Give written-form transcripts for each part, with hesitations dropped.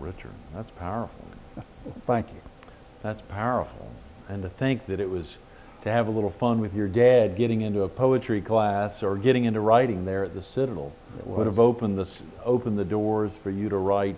Richard, that's powerful. Well, thank you. That's powerful. And to think that it was to have a little fun with your dad getting into a poetry class or getting into writing there at the Citadel would have opened the doors for you to write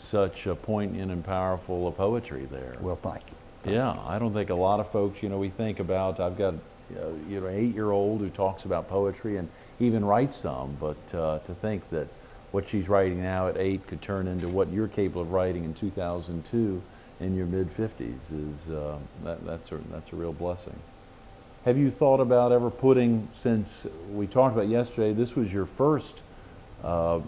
such a poignant and powerful poetry there. Well, thank you. Yeah, I don't think a lot of folks, we think about, I've got an 8-year-old who talks about poetry and even writes some, but to think that what she's writing now at 8 could turn into what you're capable of writing in 2002 in your mid-50s is, that's a real blessing. Have you thought about ever putting, since we talked about yesterday, this was your first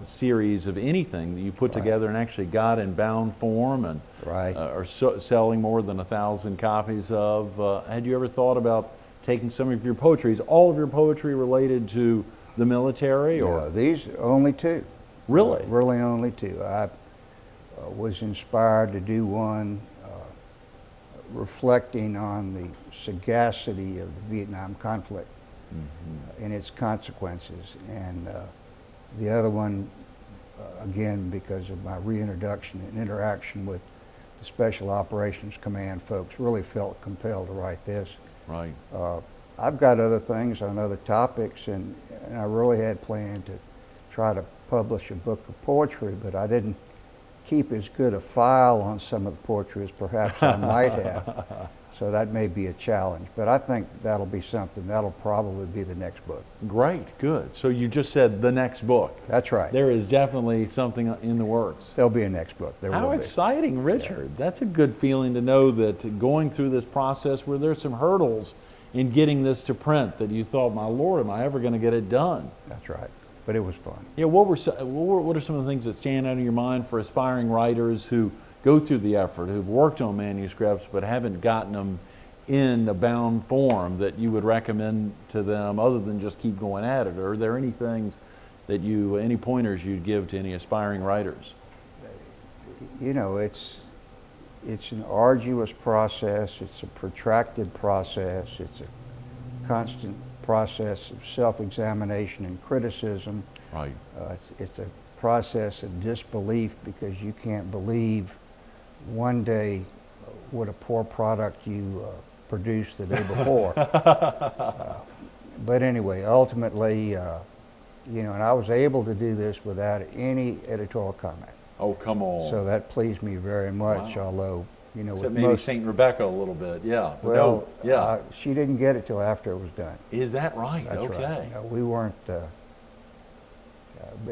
series of anything that you put together and actually got in bound form and are selling more than 1,000 copies of. Had you ever thought about taking some of your poetry, is all of your poetry related to the military? Or No, these only 2. Really? Really only 2. I was inspired to do one reflecting on the sagacity of the Vietnam conflict and its consequences, and the other one, again, because of my reintroduction and interaction with the Special Operations Command folks, really felt compelled to write this. Right. I've got other things on other topics, and I really had planned to try to publish a book of poetry, but I didn't keep as good a file on some of the poetry as perhaps I might have. So that may be a challenge, but I think that'll be something. That'll probably be the next book. Great, good. So you just said the next book. That's right. There is definitely something in the works. There'll be a next book. How exciting, Richard. Yeah. That's a good feeling to know that going through this process where there's some hurdles in getting this to print that you thought, my Lord, am I ever going to get it done? That's right. But it was fun. Yeah, what are some of the things that stand out in your mind for aspiring writers who go through the effort, who've worked on manuscripts but haven't gotten them in a bound form, that you would recommend to them other than just keep going at it? Or are there any things that any pointers you'd give to any aspiring writers? It's an arduous process. It's a protracted process. It's a constant process of self-examination and criticism. Right. It's a process of disbelief, because you can't believe one day what a poor product you produced the day before. But anyway, ultimately, and I was able to do this without any editorial comment. Oh, come on. So that pleased me very much, although, Except maybe St. Rebecca a little bit, yeah. Well, she didn't get it till after it was done. Is that right? That's okay. Right. No, we weren't, but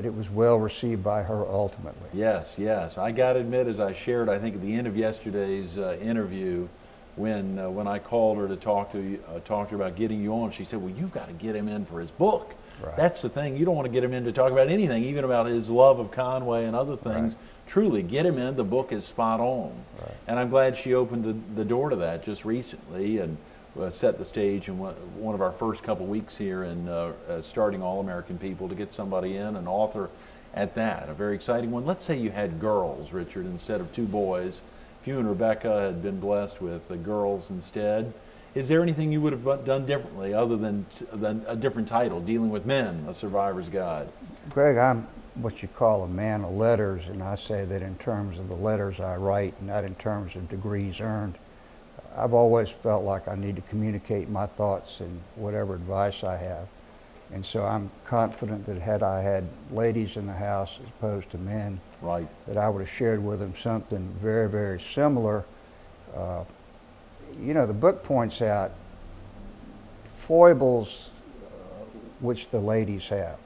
it was well received by her ultimately. Yes, yes. I got to admit, as I shared, I think at the end of yesterday's interview, when I called her to talk to her about getting you on, she said, well, you've got to get him in for his book. Right. That's the thing. You don't want to get him in to talk about anything, even about his love of Conway and other things. Right. Truly, get him in. The book is spot on. Right. And I'm glad she opened the door to that just recently and set the stage in one of our first couple weeks here in starting All American People to get somebody in, an author at that, a very exciting one. Let's say you had girls, Richard, instead of 2 boys. If you and Rebecca had been blessed with the girls instead, is there anything you would have done differently other than a different title, Dealing with Men, A Survivor's Guide? Greg, I'm what you call a man of letters, and I say that in terms of the letters I write, not in terms of degrees earned. I've always felt like I need to communicate my thoughts and whatever advice I have. And so I'm confident that had I had ladies in the house as opposed to men, right, that I would have shared with them something very, very similar. The book points out foibles which the ladies have.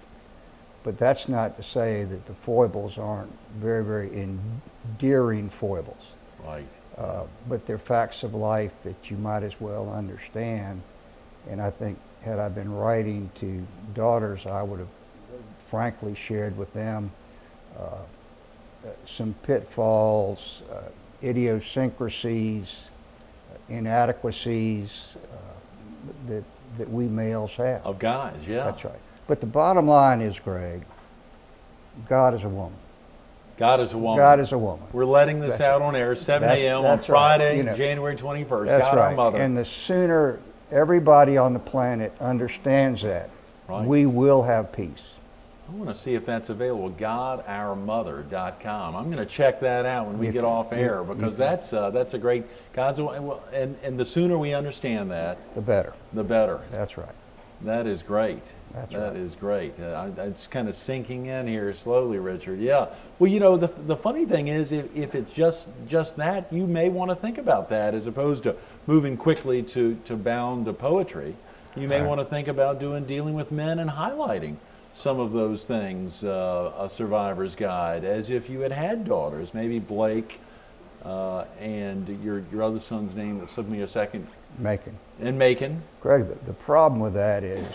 But that's not to say that the foibles aren't very, very endearing foibles. Right. But they're facts of life that you might as well understand. And I think had I been writing to daughters, I would have frankly shared with them some pitfalls, idiosyncrasies, inadequacies that we males have. Of guys, yeah. That's right. But the bottom line is, Greg, God is a woman. God is a woman. God is a woman. We're letting this out on air, 7 a.m. on Friday, right. January 21st. That's God right. our mother. And the sooner everybody on the planet understands that, right, we will have peace. I want to see if that's available. GodOurMother.com. I'm going to check that out when we get off air, because that's a great and the sooner we understand that, the better. The better. That's right. That is great. That is great. It's kind of sinking in here slowly, Richard. Yeah. Well, you know, the funny thing is, if it's just that, you may want to think about that as opposed to moving quickly to bound to poetry. You may want to think about dealing with men and highlighting some of those things, a survivor's guide, as if you had daughters, maybe Blake and your other son's name that slipped me a second. Macon. And Macon. Greg, the problem with that is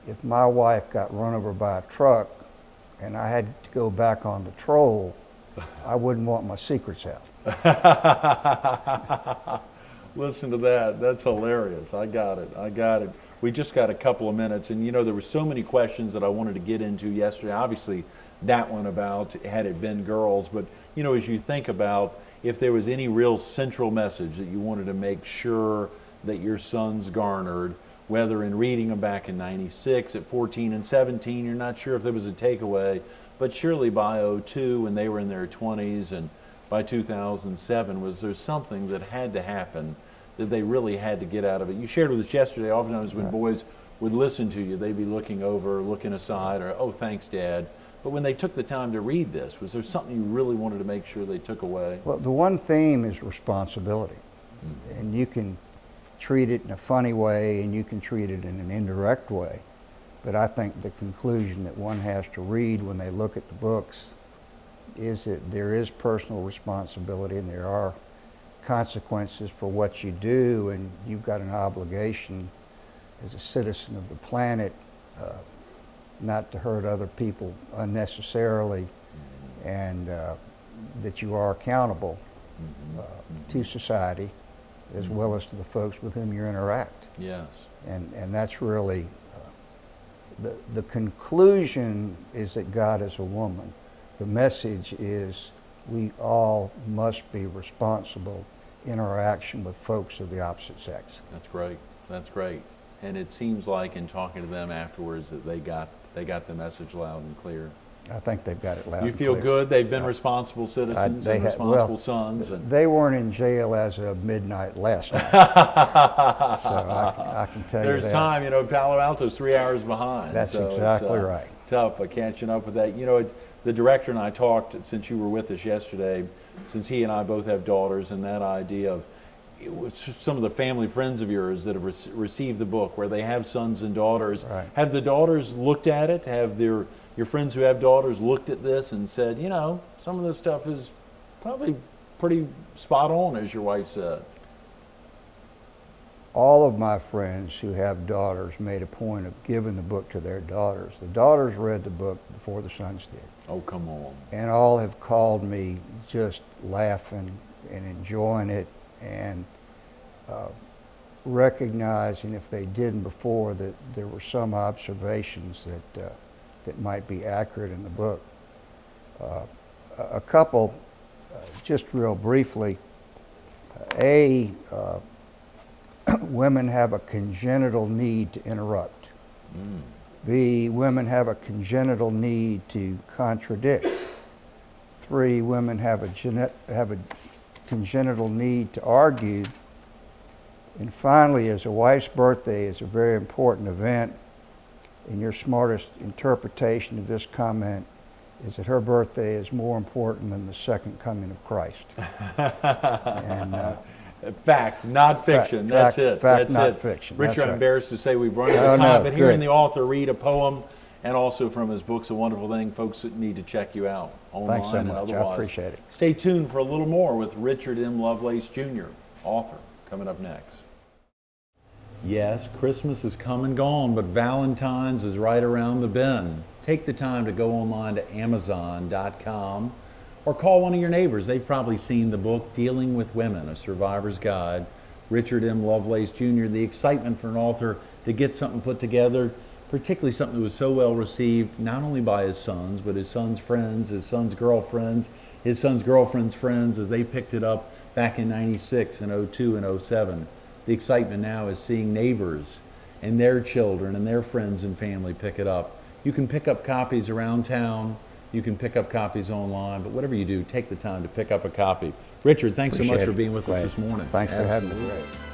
if my wife got run over by a truck and I had to go back on the troll, I wouldn't want my secrets out. Listen to that. That's hilarious. I got it. We just got a couple of minutes, and you know, there were so many questions that I wanted to get into yesterday. Obviously, that one about had it been girls, but you know, as you think about if there was any real central message that you wanted to make sure that your sons garnered, whether in reading them back in '96 at 14 and 17, you're not sure if there was a takeaway, but surely by '02 when they were in their 20s and by 2007, was there something that had to happen that they really had to get out of it? You shared with us yesterday, oftentimes when boys would listen to you, they'd be looking over, looking aside, or, oh, thanks, Dad. But when they took the time to read this, was there something you really wanted to make sure they took away? Well, the one theme is responsibility. Mm-hmm. And you can treat it in a funny way and you can treat it in an indirect way. But I think the conclusion that one has to read when they look at the books is that there is personal responsibility and there are consequences for what you do, and you've got an obligation as a citizen of the planet not to hurt other people unnecessarily, and that you are accountable to society as well as to the folks with whom you interact. Yes. And that's really the conclusion is that God is a woman. The message is we all must be responsible in our action with folks of the opposite sex. That's great. That's great. And it seems like in talking to them afterwards that they got the message loud and clear. I think they've got it loud and clear. You feel good? They've been responsible citizens and responsible sons. And they weren't in jail as of midnight last night. So I can tell you that. There's time. You know, Palo Alto's 3 hours behind. That's so exactly right. Tough catching up with that. You know, the director and I talked, since you were with us yesterday, since he and I both have daughters, and that idea of some of the family friends of yours that have received the book, where they have sons and daughters. Right. Have the daughters looked at it? Have your friends who have daughters looked at this and said, you know, some of this stuff is probably pretty spot on, as your wife said? All of my friends who have daughters made a point of giving the book to their daughters. The daughters read the book before the sons did. Oh, come on. And all have called me just laughing and enjoying it, and recognizing, if they didn't before, that there were some observations that might be accurate in the book. A couple, just real briefly, women have a congenital need to interrupt. B, women have a congenital need to contradict. 3, women have a congenital need to argue. And finally, as a wife's birthday is a very important event, and your smartest interpretation of this comment is that her birthday is more important than the second coming of Christ. And, fact, not fiction. That's it. Fact, That's not it. fiction. Richard, I'm right. embarrassed to say we've run out of time, but good. hearing the author read a poem and also from his book's a wonderful thing. Folks that need to check you out online. Thanks so much. And otherwise. I appreciate it. Stay tuned for a little more with Richard M. Lovelace Jr., author, coming up next. Yes, Christmas is come and gone, but Valentine's is right around the bend. Take the time to go online to Amazon.com or call one of your neighbors. They've probably seen the book, Dealing with Women, A Survivor's Guide. Richard M. Lovelace Jr., the excitement for an author to get something put together, particularly something that was so well received, not only by his sons, but his sons' friends, his sons' girlfriends, his sons' girlfriends' friends, as they picked it up back in '96 and '02 and '07. The excitement now is seeing neighbors and their children and their friends and family pick it up. You can pick up copies around town. You can pick up copies online, but whatever you do, take the time to pick up a copy. Richard, thanks so much for being with us this morning. Thanks for having me. Absolutely.